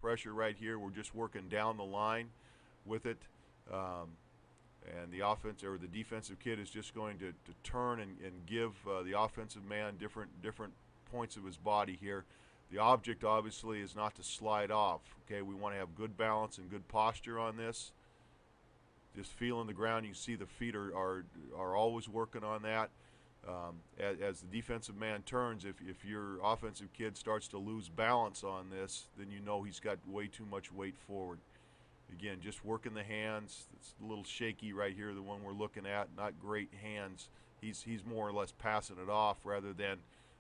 pressure right here. We're just working down the line with it. And the offense or the defensive kid is just going to turn and give the offensive man different points of his body here. The object obviously is not to slide off. Okay, we want to have good balance and good posture on this. Just feeling the ground. You see the feet are always working on that. As the defensive man turns, if your offensive kid starts to lose balance on this, then you know he's got way too much weight forward. Again, just working the hands. It's a little shaky right here, the one we're looking at. Not great hands. He's more or less passing it off rather than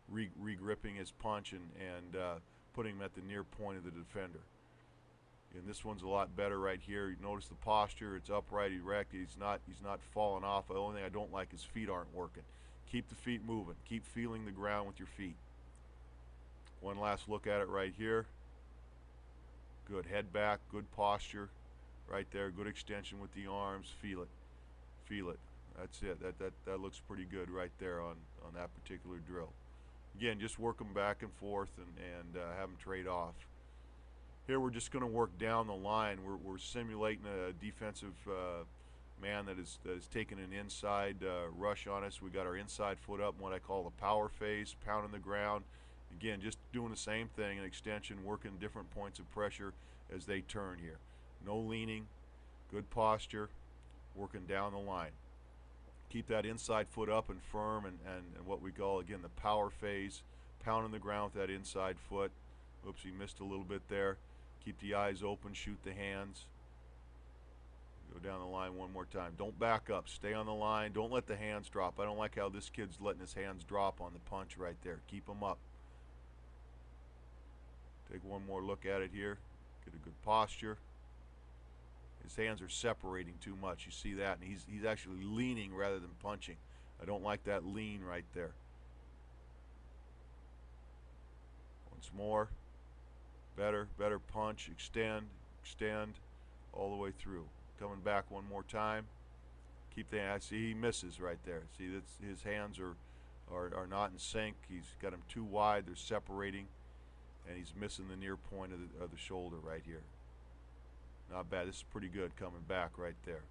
re-gripping his punch and putting him at the near point of the defender. And this one's a lot better right here. You notice the posture. It's upright, erect. He's not falling off. The only thing I don't like is feet aren't working. Keep the feet moving. Keep feeling the ground with your feet. One last look at it right here. Good head back, good posture right there, good extension with the arms. Feel it. Feel it. That's it. That looks pretty good right there on that particular drill. Again, just work them back and forth and have them trade off. Here we're just going to work down the line. We're simulating a defensive man that is taking an inside rush on us. We got our inside foot up in what I call the power phase, pounding the ground. Again, just doing the same thing, an extension, working different points of pressure as they turn here. No leaning, good posture, working down the line. Keep that inside foot up and firm and what we call, again, the power phase, pounding the ground with that inside foot. Oops, he missed a little bit there. Keep the eyes open, shoot the hands. Go down the line one more time. Don't back up. Stay on the line. Don't let the hands drop. I don't like how this kid's letting his hands drop on the punch right there. Keep them up. Take one more look at it here. Get a good posture. His hands are separating too much. You see that? And he's actually leaning rather than punching. I don't like that lean right there. Once more. Better punch. Extend all the way through. Coming back one more time. Keep the hands. See, he misses right there. See, that's, his hands are not in sync. He's got them too wide. They're separating. And he's missing the near point of the shoulder right here. Not bad. This is pretty good coming back right there.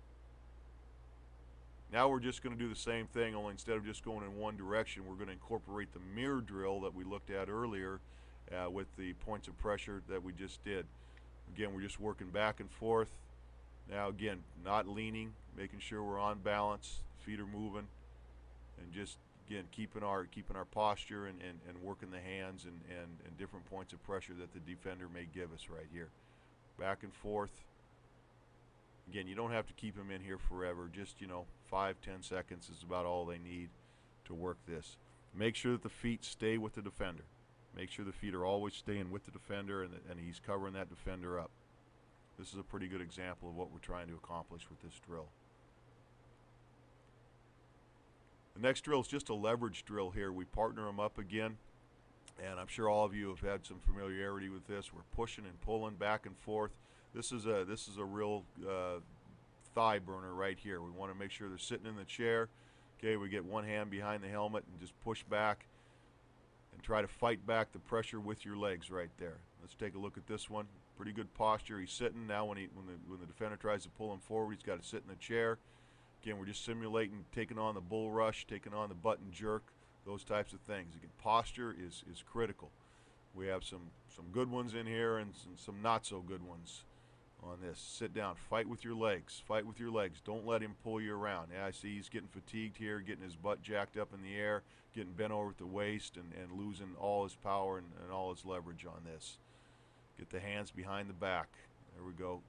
Now we're just going to do the same thing, only instead of just going in one direction, we're going to incorporate the mirror drill that we looked at earlier with the points of pressure that we just did. Again, we're just working back and forth. Now again, not leaning, making sure we're on balance, feet are moving, and just again keeping our posture and working the hands and different points of pressure that the defender may give us right here. Back and forth. Again, you don't have to keep them in here forever. Just, 5-10 seconds is about all they need to work this. Make sure that the feet stay with the defender. Make sure the feet are always staying with the defender and he's covering that defender up. This is a pretty good example of what we're trying to accomplish with this drill. The next drill is just a leverage drill here. We partner them up again, and I'm sure all of you have had some familiarity with this. We're pushing and pulling back and forth. This is a real thigh burner right here. We want to make sure they're sitting in the chair. Okay, we get one hand behind the helmet and just push back and try to fight back the pressure with your legs right there. Let's take a look at this one. Pretty good posture. He's sitting. Now when the defender tries to pull him forward, he's got to sit in the chair. Again, we're just simulating taking on the bull rush, taking on the button jerk, those types of things. Again, posture is critical. We have some good ones in here and some not so good ones on this. Sit down. Fight with your legs. Fight with your legs. Don't let him pull you around. Yeah, I see he's getting fatigued here, getting his butt jacked up in the air, getting bent over at the waist and losing all his power and all his leverage on this. Get the hands behind the back. There we go.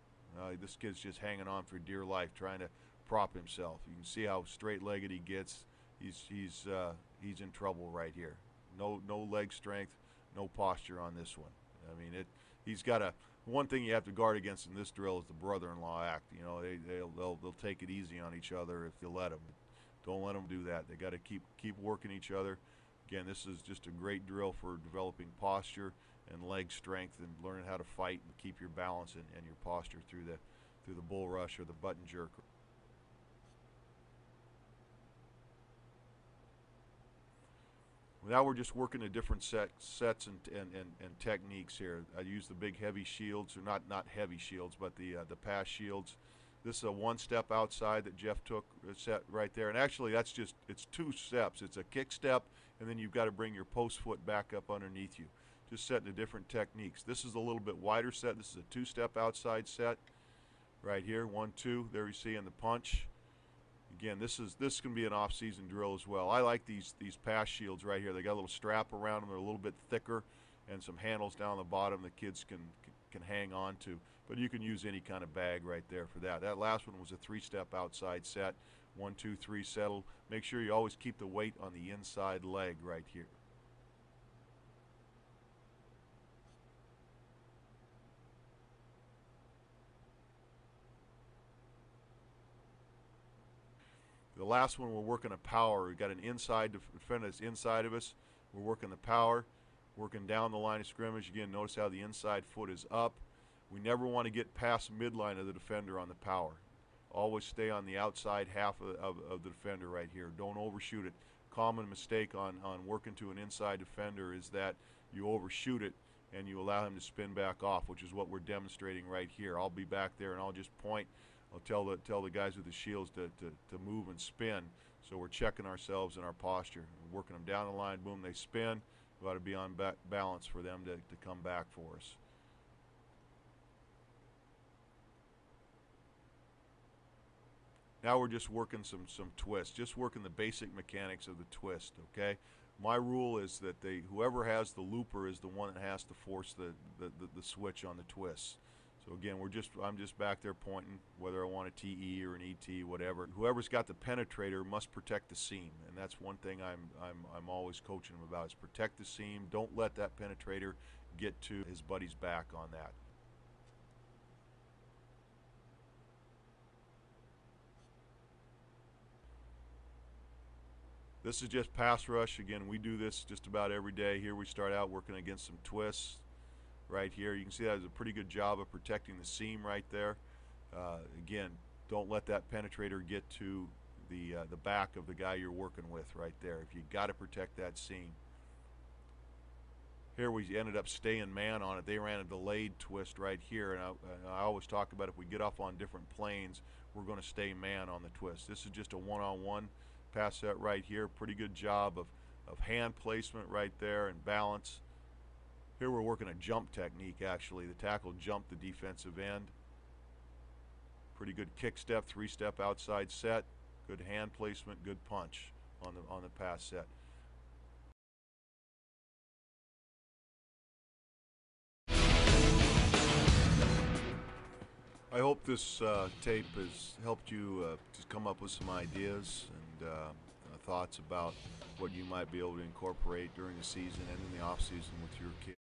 This kid's just hanging on for dear life, trying to prop himself. You can see how straight-legged he gets. He's in trouble right here. No leg strength, no posture on this one. I mean, he's got a one thing you have to guard against in this drill is the brother-in-law act. They'll take it easy on each other if you let them. Don't let them do that. They got to keep working each other. Again, this is just a great drill for developing posture and leg strength and learning how to fight and keep your balance and your posture through the bull rush or the button jerk. Now we're just working the different sets and techniques here. I use the big heavy shields, or not heavy shields, but the pass shields. This is a one-step outside that Jeff took set right there. And actually it's 2 steps. It's a kick step, and then you've got to bring your post foot back up underneath you. Just setting the different techniques. This is a little bit wider set. This is a 2-step outside set right here. 1, 2. There you see in the punch. Again, this can be an off-season drill as well. I like these pass shields right here. They got a little strap around them. They're a little bit thicker, and some handles down the bottom the kids can hang on to. But you can use any kind of bag right there for that. That last one was a 3-step outside set. 1, 2, 3, settle. Make sure you always keep the weight on the inside leg right here. The last one, we're working a power. We've got an inside defender that's inside of us. We're working the power, working down the line of scrimmage. Again, notice how the inside foot is up. We never want to get past midline of the defender on the power. Always stay on the outside half of the defender right here. Don't overshoot it. Common mistake on working to an inside defender is that you overshoot it and you allow him to spin back off, which is what we're demonstrating right here. I'll be back there and I'll just point. I'll tell the guys with the shields to move and spin. So we're checking ourselves and our posture. We're working them down the line, boom, they spin. We ought to be on balance for them to come back for us. Now we're just working some twists, just working the basic mechanics of the twist, okay? My rule is that whoever has the looper is the one that has to force the switch on the twists. So again, I'm just back there pointing, whether I want a TE or an ET, whatever. Whoever's got the penetrator must protect the seam, and that's one thing I'm always coaching them about is protect the seam. Don't let that penetrator get to his buddy's back on that. This is just pass rush. Again, we do this just about every day. Here we start out working against some twists. Right here, you can see that does a pretty good job of protecting the seam right there. Again, don't let that penetrator get to the back of the guy you're working with right there. If you got to protect that seam. Here we ended up staying man on it. They ran a delayed twist right here, and I always talk about if we get off on different planes, we're going to stay man on the twist. This is just a one-on-one pass set right here. Pretty good job of hand placement right there and balance. Here we're working a jump technique actually. The tackle jumped the defensive end. Pretty good kick step, 3-step outside set. Good hand placement, good punch on the pass set. I hope this tape has helped you to come up with some ideas and thoughts about what you might be able to incorporate during the season and in the off season with your kids.